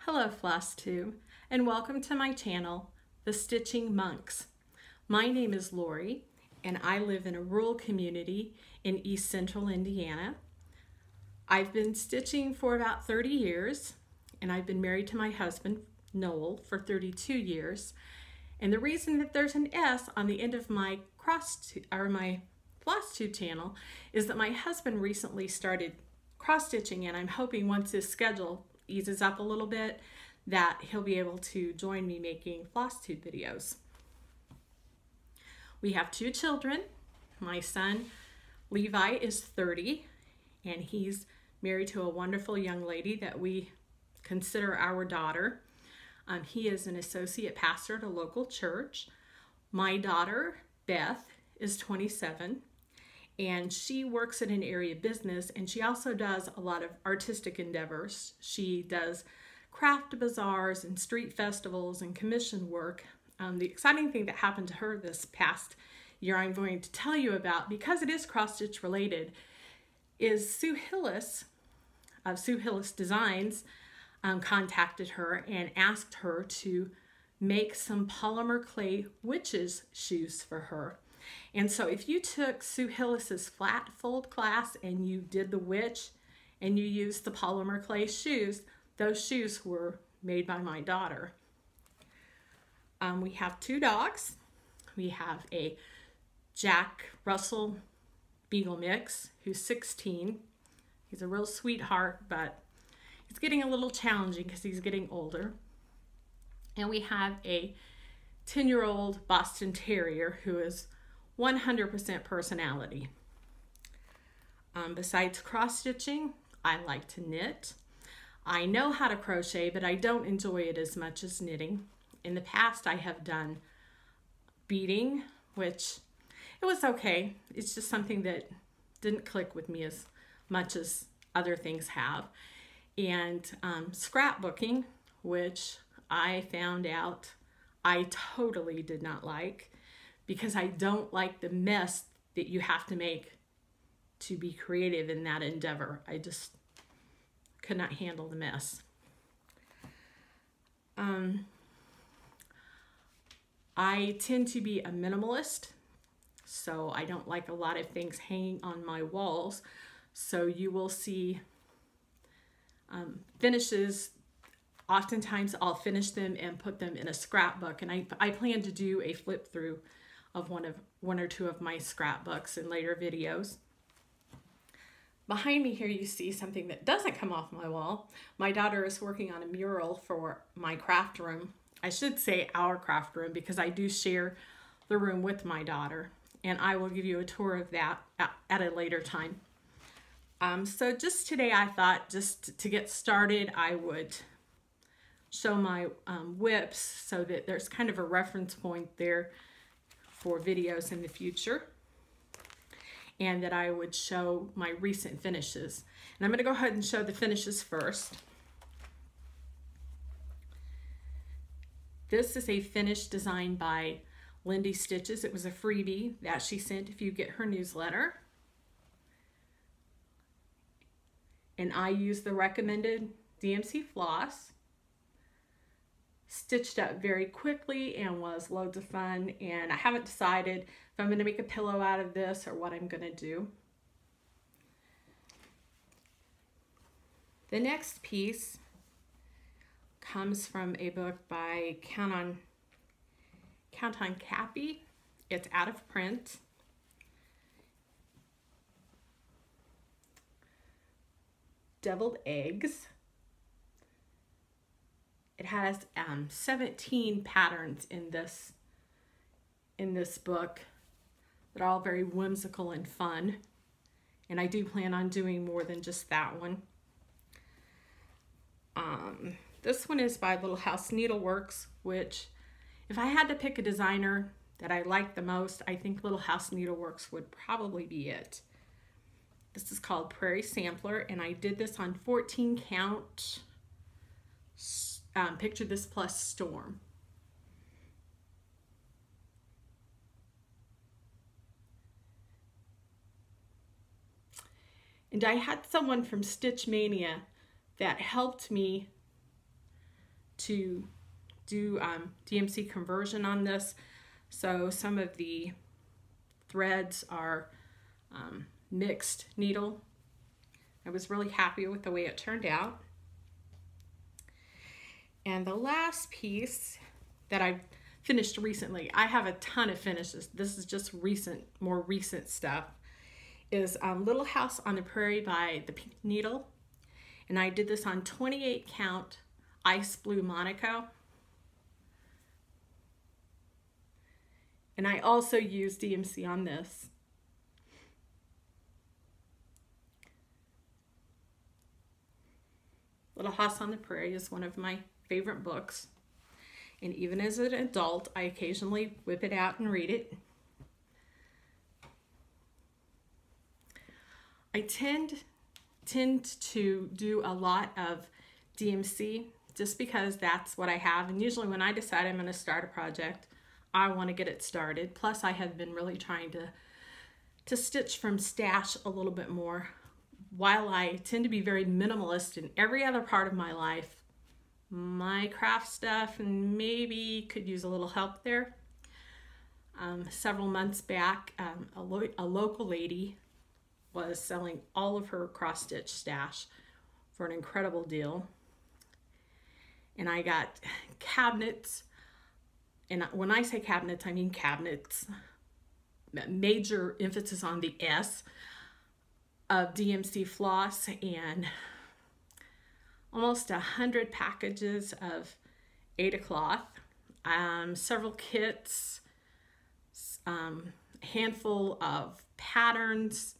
Hello Flosstube, and welcome to my channel, The Stitching Monks. My name is Lori, and I live in a rural community in East Central Indiana. I've been stitching for about 30 years, and I've been married to my husband, Noel, for 32 years. And the reason that there's an S on the end of my Flosstube channel is that my husband recently started cross-stitching, and I'm hoping once his schedule eases up a little bit that he'll be able to join me making Flosstube videos. We have two children. My son Levi is 30, and he's married to a wonderful young lady that we consider our daughter. He is an associate pastor at a local church. My daughter Beth is 27, and she works in an area business, and she also does a lot of artistic endeavors. She does craft bazaars and street festivals and commission work. The exciting thing that happened to her this past year I'm going to tell you about, because it is cross-stitch related, is Sue Hillis of Sue Hillis Designs contacted her and asked her to make some polymer clay witches shoes for her. And so if you took Sue Hillis's flat fold class and you did the witch and you used the polymer clay shoes, those shoes were made by my daughter. We have two dogs. We have a Jack Russell Beagle mix who's 16. He's a real sweetheart, but it's getting a little challenging because he's getting older. And we have a 10-year-old Boston Terrier who is 100% personality. Besides cross-stitching, I like to knit. I know how to crochet, but I don't enjoy it as much as knitting. In the past, I have done beading, which it was okay. It's just something that didn't click with me as much as other things have. And scrapbooking, which I found out I totally did not like, because I don't like the mess that you have to make to be creative in that endeavor. I just could not handle the mess. I tend to be a minimalist, so I don't like a lot of things hanging on my walls. So you will see finishes. Oftentimes I'll finish them and put them in a scrapbook, and I plan to do a flip through of one or two of my scrapbooks in later videos. Behind me here you see something that doesn't come off my wall. My daughter is working on a mural for my craft room. I should say our craft room, because I do share the room with my daughter, and I will give you a tour of that at a later time. So just today I thought, just to get started, I would show my WIPS so that there's kind of a reference point there for videos in the future, and that I would show my recent finishes. And I'm going to go ahead and show the finishes first. This is a finish designed by Lindy Stitches. It was a freebie that she sent if you get her newsletter. And I used the recommended DMC floss. Stitched up very quickly and was loads of fun, and I haven't decided if I'm going to make a pillow out of this or what I'm going to do. The next piece comes from a book by Count on Cappy. It's out of print. Deviled Eggs. It has 17 patterns in this book that are all very whimsical and fun, and I do plan on doing more than just that one. This one is by Little House Needleworks, which, if I had to pick a designer that I like the most, I think Little House Needleworks would probably be it. This is called Prairie Sampler, and I did this on 14 count. Picture This Plus Storm. And I had someone from Stitch Mania that helped me to do DMC conversion on this. So some of the threads are mixed needle. I was really happy with the way it turned out. And the last piece that I finished recently, I have a ton of finishes. This is just more recent stuff, is Little House on the Prairie by the Pink Needle. And I did this on 28 count ice blue Monaco. And I also used DMC on this. Little House on the Prairie is one of my favorite books. And even as an adult, I occasionally whip it out and read it. I tend to do a lot of DMC just because that's what I have. And usually when I decide I'm going to start a project, I want to get it started. Plus I have been really trying to stitch from stash a little bit more. While I tend to be very minimalist in every other part of my life, my craft stuff and maybe could use a little help there. Several months back, a local lady was selling all of her cross-stitch stash for an incredible deal. And I got cabinets, and when I say cabinets, I mean cabinets, major emphasis on the S, of DMC floss, and almost 100 packages of Ada cloth, several kits, handful of patterns,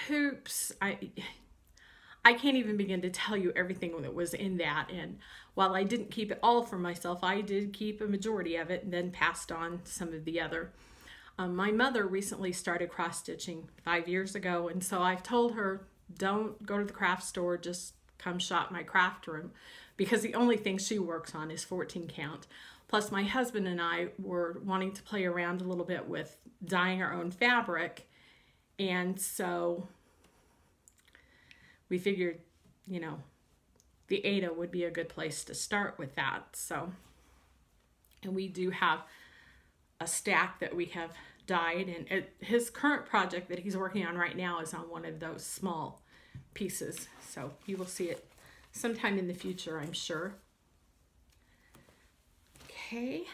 hoops. I can't even begin to tell you everything that was in that. And while I didn't keep it all for myself, I did keep a majority of it and then passed on some of the other. My mother recently started cross-stitching 5 years ago, and so I've told her, don't go to the craft store, just come shop my craft room, because the only thing she works on is 14 count. Plus my husband and I were wanting to play around a little bit with dyeing our own fabric, and so we figured, you know, the Ada would be a good place to start with that. So, and we do have a stack that we have dyed, and his current project that he's working on right now is on one of those small pieces. So you will see it sometime in the future, I'm sure. Okay.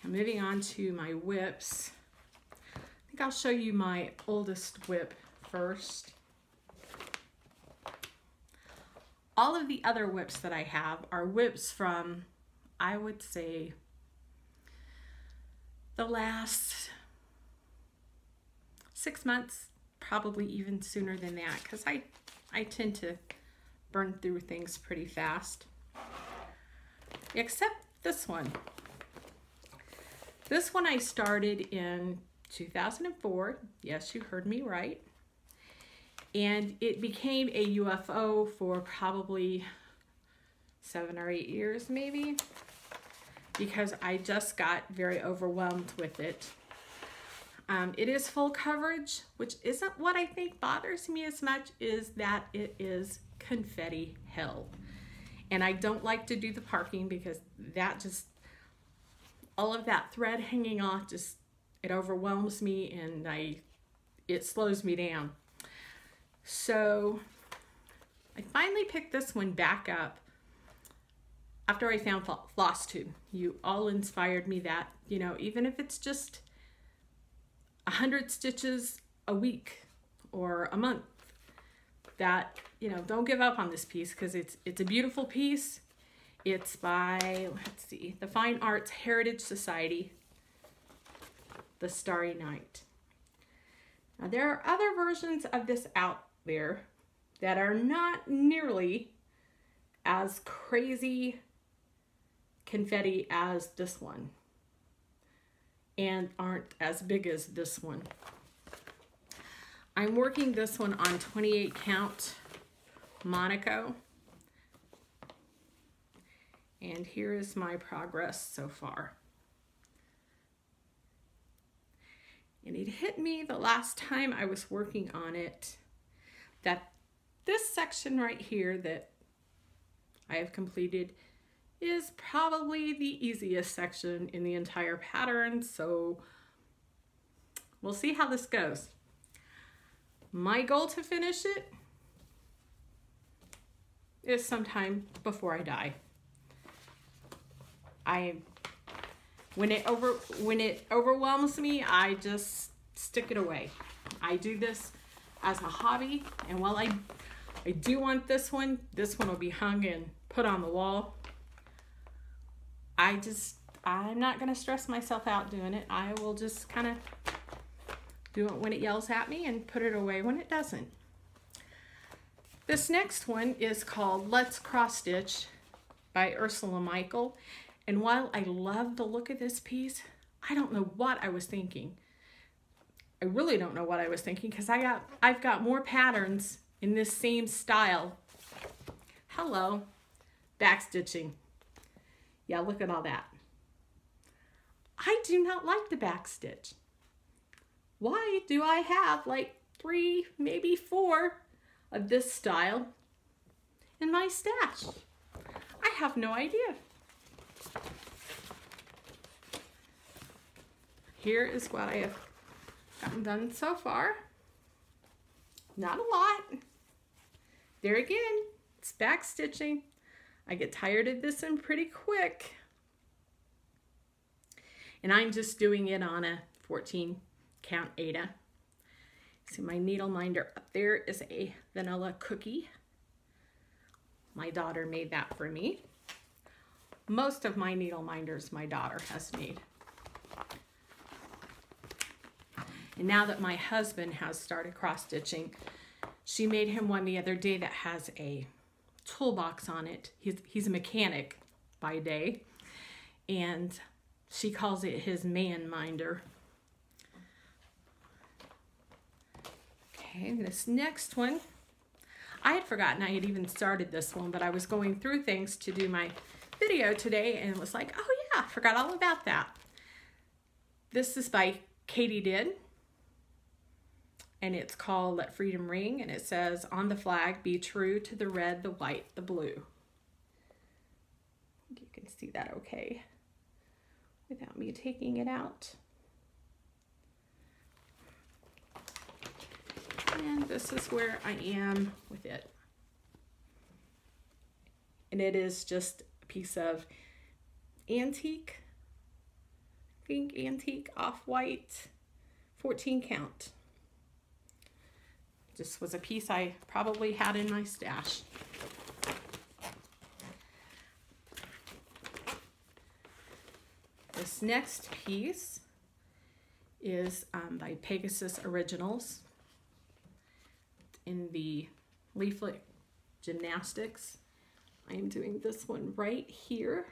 I'm moving on to my WIPS. I think I'll show you my oldest WIP first. All of the other WIPs that I have are WIPs from, I would say, the last 6 months, probably even sooner than that, because I tend to burn through things pretty fast. Except this one. This one I started in 2004. Yes, you heard me right. And it became a UFO for probably 7 or 8 years maybe, because I just got very overwhelmed with it. It is full coverage, which isn't what I think bothers me as much, is that it is confetti hell. And I don't like to do the parking because that just, all of that thread hanging off, just, it overwhelms me and it slows me down. So I finally picked this one back up after I found Flosstube. You all inspired me that, you know, even if it's just 100 stitches a week or a month, that, you know, don't give up on this piece, because it's a beautiful piece. It's by, let's see, the Fine Arts Heritage Society, The Starry Night. Now there are other versions of this out there that are not nearly as crazy confetti as this one, and aren't as big as this one. I'm working this one on 28 count Monaco, and here is my progress so far. And it hit me the last time I was working on it that This section right here that I have completed is probably the easiest section in the entire pattern, so we'll see how this goes. My goal to finish it is sometime before I die. When it overwhelms me, I just stick it away. I do this as a hobby, and while I do want this one will be hung and put on the wall. I'm not gonna stress myself out doing it. I will just kind of do it when it yells at me and put it away when it doesn't. This next one is called Let's Cross Stitch by Ursula Michael. And while I love the look of this piece, I don't know what I was thinking. I really don't know what I was thinking, because I've got more patterns in this same style. Hello, backstitching. Yeah, look at all that. I do not like the backstitch. Why do I have like 3, maybe 4 of this style in my stash? I have no idea. Here is what I have gotten done so far. Not a lot. There again, it's back stitching. I get tired of this one pretty quick. And I'm just doing it on a 14 count Aida. See, my needle minder up there is a vanilla cookie. My daughter made that for me. Most of my needle minders my daughter has made. And now that my husband has started cross stitching, she made him one the other day that has a toolbox on it. He's a mechanic by day, and she calls it his man minder. Okay, this next one, I had forgotten I had even started this one, but I was going through things to do my video today and was like, oh yeah, I forgot all about that. This is by Katidid, and it's called Let Freedom Ring, and it says, on the flag, be true to the red, the white, the blue. You can see that okay without me taking it out. And this is where I am with it. And it is just a piece of antique, I think antique off-white 14 count. This was a piece I probably had in my stash. This next piece is by Pegasus Originals in the leaflet gymnastics. I am doing this one right here.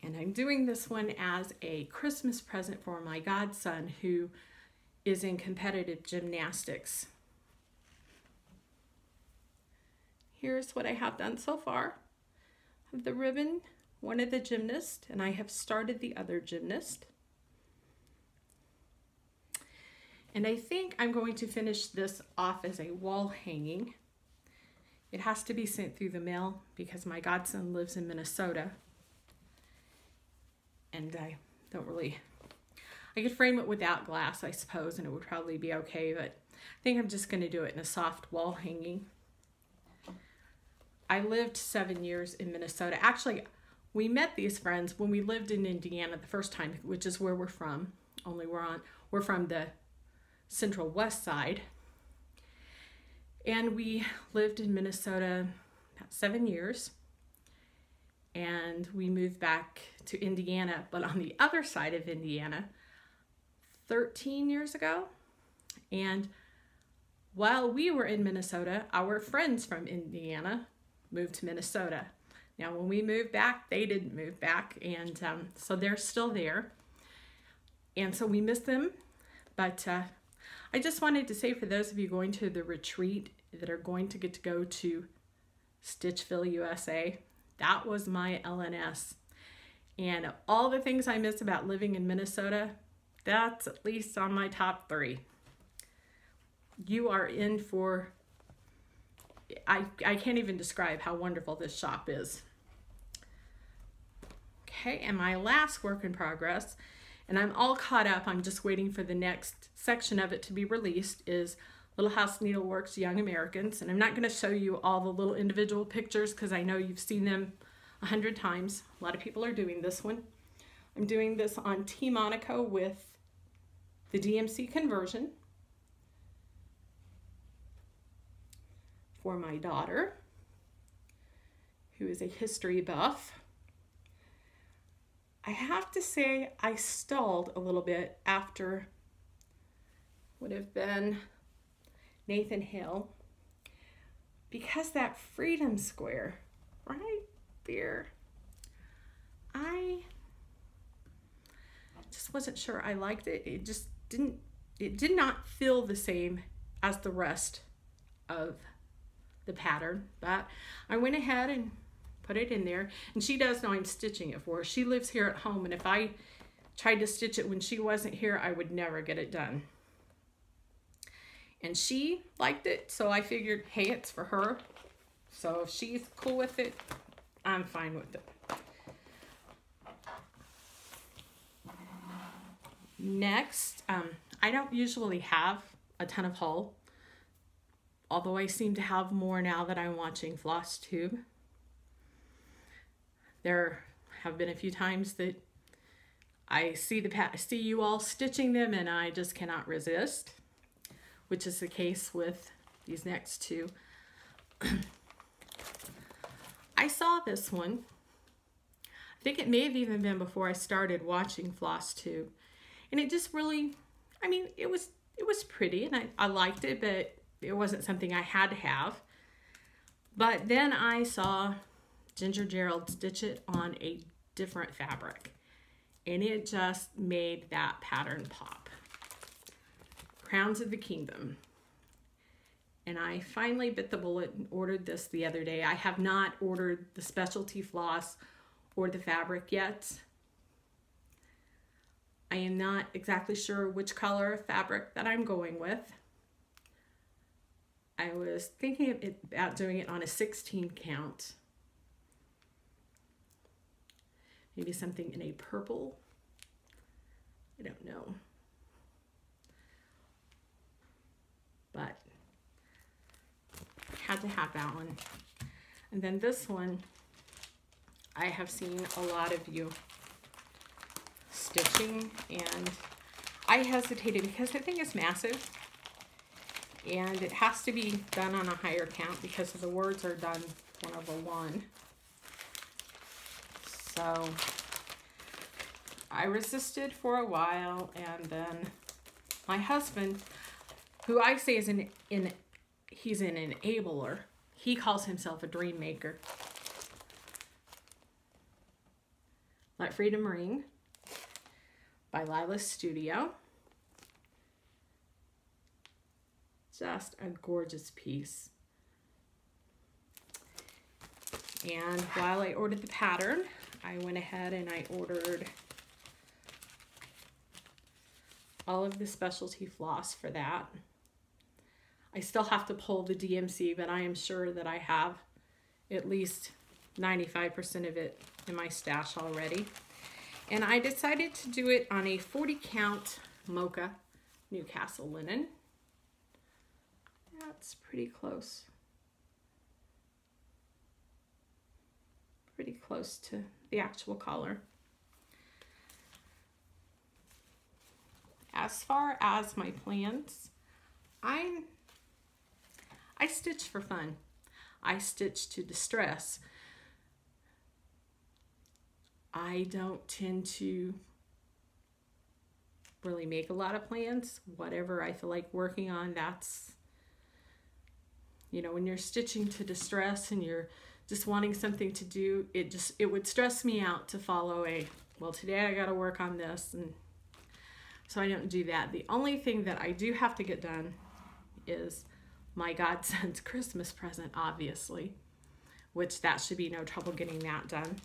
And I'm doing this one as a Christmas present for my godson, who is in competitive gymnastics. Here's what I have done so far. I have the ribbon, one of the gymnasts, and I have started the other gymnast. And I think I'm going to finish this off as a wall hanging. It has to be sent through the mail because my godson lives in Minnesota. And I could frame it without glass, I suppose, and it would probably be okay, but I think I'm just going to do it in a soft wall hanging. I lived 7 years in Minnesota. Actually, we met these friends when we lived in Indiana the first time, which is where we're from. Only we're from the Central West side. And we lived in Minnesota about 7 years. And we moved back to Indiana, but on the other side of Indiana, 13 years ago. And while we were in Minnesota, our friends from Indiana moved to Minnesota. Now, when we moved back, they didn't move back, and so they're still there. And so we miss them, but I just wanted to say, for those of you going to the retreat that are going to get to go to Stitchville, USA, that was my LNS. And of all the things I miss about living in Minnesota, that's at least on my top 3. You are in for, I can't even describe how wonderful this shop is. Okay, and my last work in progress, and I'm all caught up, I'm just waiting for the next section of it to be released, is Little House Needleworks Young Americans. And I'm not going to show you all the little individual pictures because I know you've seen them 100 times. A lot of people are doing this one. I'm doing this on T Monaco with the DMC conversion for my daughter, who is a history buff. I have to say I stalled a little bit after would have been Nathan Hill, because that Freedom Square right there, I just wasn't sure I liked it. It just did not feel the same as the rest of the pattern, but I went ahead and put it in there. And she does know I'm stitching it for her. She lives here at home, and if I tried to stitch it when she wasn't here, I would never get it done. And she liked it, so I figured, hey, it's for her. So if she's cool with it, I'm fine with it. Next, I don't usually have a ton of haul, although I seem to have more now that I'm watching Flosstube. There have been a few times that I see you all stitching them and I just cannot resist, which is the case with these next 2. I saw this one. I think it may have even been before I started watching Flosstube. And it just really, I mean, it was pretty and I liked it, but it wasn't something I had to have. But then I saw Ginger Gerald stitch it on a different fabric, and it just made that pattern pop. Crowns of the Kingdom. And I finally bit the bullet and ordered this the other day. I have not ordered the specialty floss or the fabric yet. I am not exactly sure which color of fabric that I'm going with. I was thinking about doing it on a 16 count. Maybe something in a purple. I don't know. But had to have that one. And then this one, I have seen a lot of you stitching, and I hesitated because I think it's massive and it has to be done on a higher count because the words are done 1/1. So I resisted for a while, and then my husband, who I say is he's an enabler, he calls himself a dream maker. Let Freedom Ring by Lila's Studio. Just a gorgeous piece. And while I ordered the pattern, I went ahead and I ordered all of the specialty floss for that. I still have to pull the DMC, but I am sure that I have at least 95% of it in my stash already. And I decided to do it on a 40 count Mocha Newcastle linen. That's pretty close. Pretty close to the actual color. As far as my plans, I stitch for fun. I stitch to distress. I don't tend to really make a lot of plans. Whatever I feel like working on, that's, you know, when you're stitching to distress and you're just wanting something to do, it would stress me out to follow well, today I got to work on this, and so I don't do that. The only thing that I do have to get done is my godson's Christmas present, obviously, which that should be no trouble getting that done.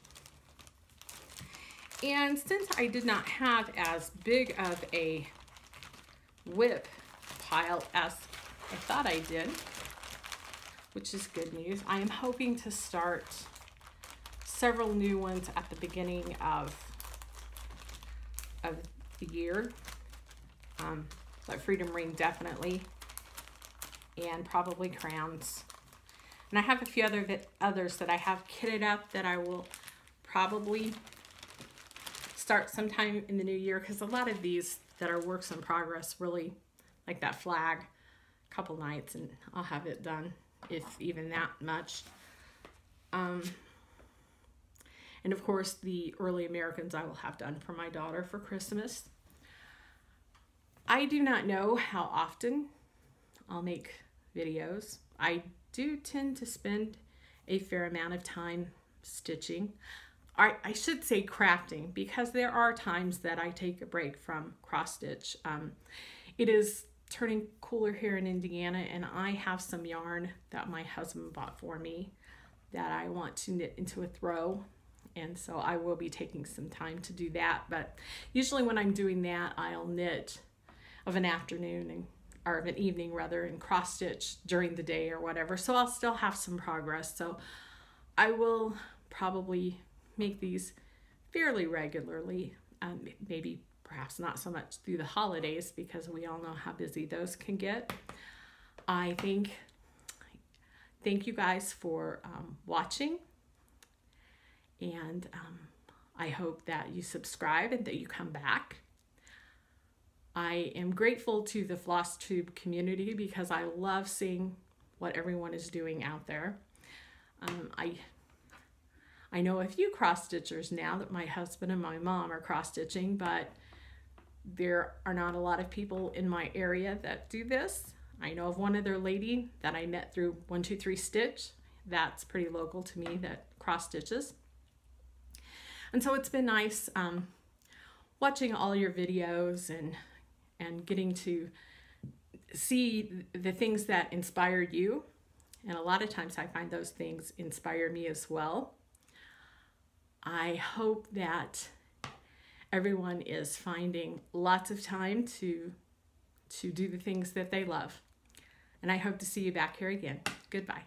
And since I did not have as big of a WIP pile as I thought I did, which is good news, I am hoping to start several new ones at the beginning of the year. Like Freedom Ring definitely, and probably crowns. And I have a few others that I have kitted up that I will probably start sometime in the new year, because a lot of these that are works in progress, really, like that flag, a couple nights and I'll have it done, if even that much. And of course the early Americans I will have done for my daughter for Christmas. I do not know how often I'll make videos. I do tend to spend a fair amount of time stitching. I should say crafting, because there are times that I take a break from cross stitch. It is turning cooler here in Indiana, and I have some yarn that my husband bought for me that I want to knit into a throw, and so I will be taking some time to do that. But usually when I'm doing that, I'll knit of an afternoon or of an evening rather, and cross stitch during the day or whatever, so I'll still have some progress. So I will probably make these fairly regularly, maybe perhaps not so much through the holidays, because we all know how busy those can get. Thank you guys for watching, and I hope that you subscribe and that you come back. I am grateful to the Flosstube community, because I love seeing what everyone is doing out there. I know a few cross stitchers now that my husband and my mom are cross stitching, but there are not a lot of people in my area that do this. I know of one other lady that I met through 123 Stitch. That's pretty local to me, that cross stitches. And so it's been nice watching all your videos and getting to see the things that inspired you. And a lot of times I find those things inspire me as well. I hope that everyone is finding lots of time to do the things that they love. And I hope to see you back here again. Goodbye.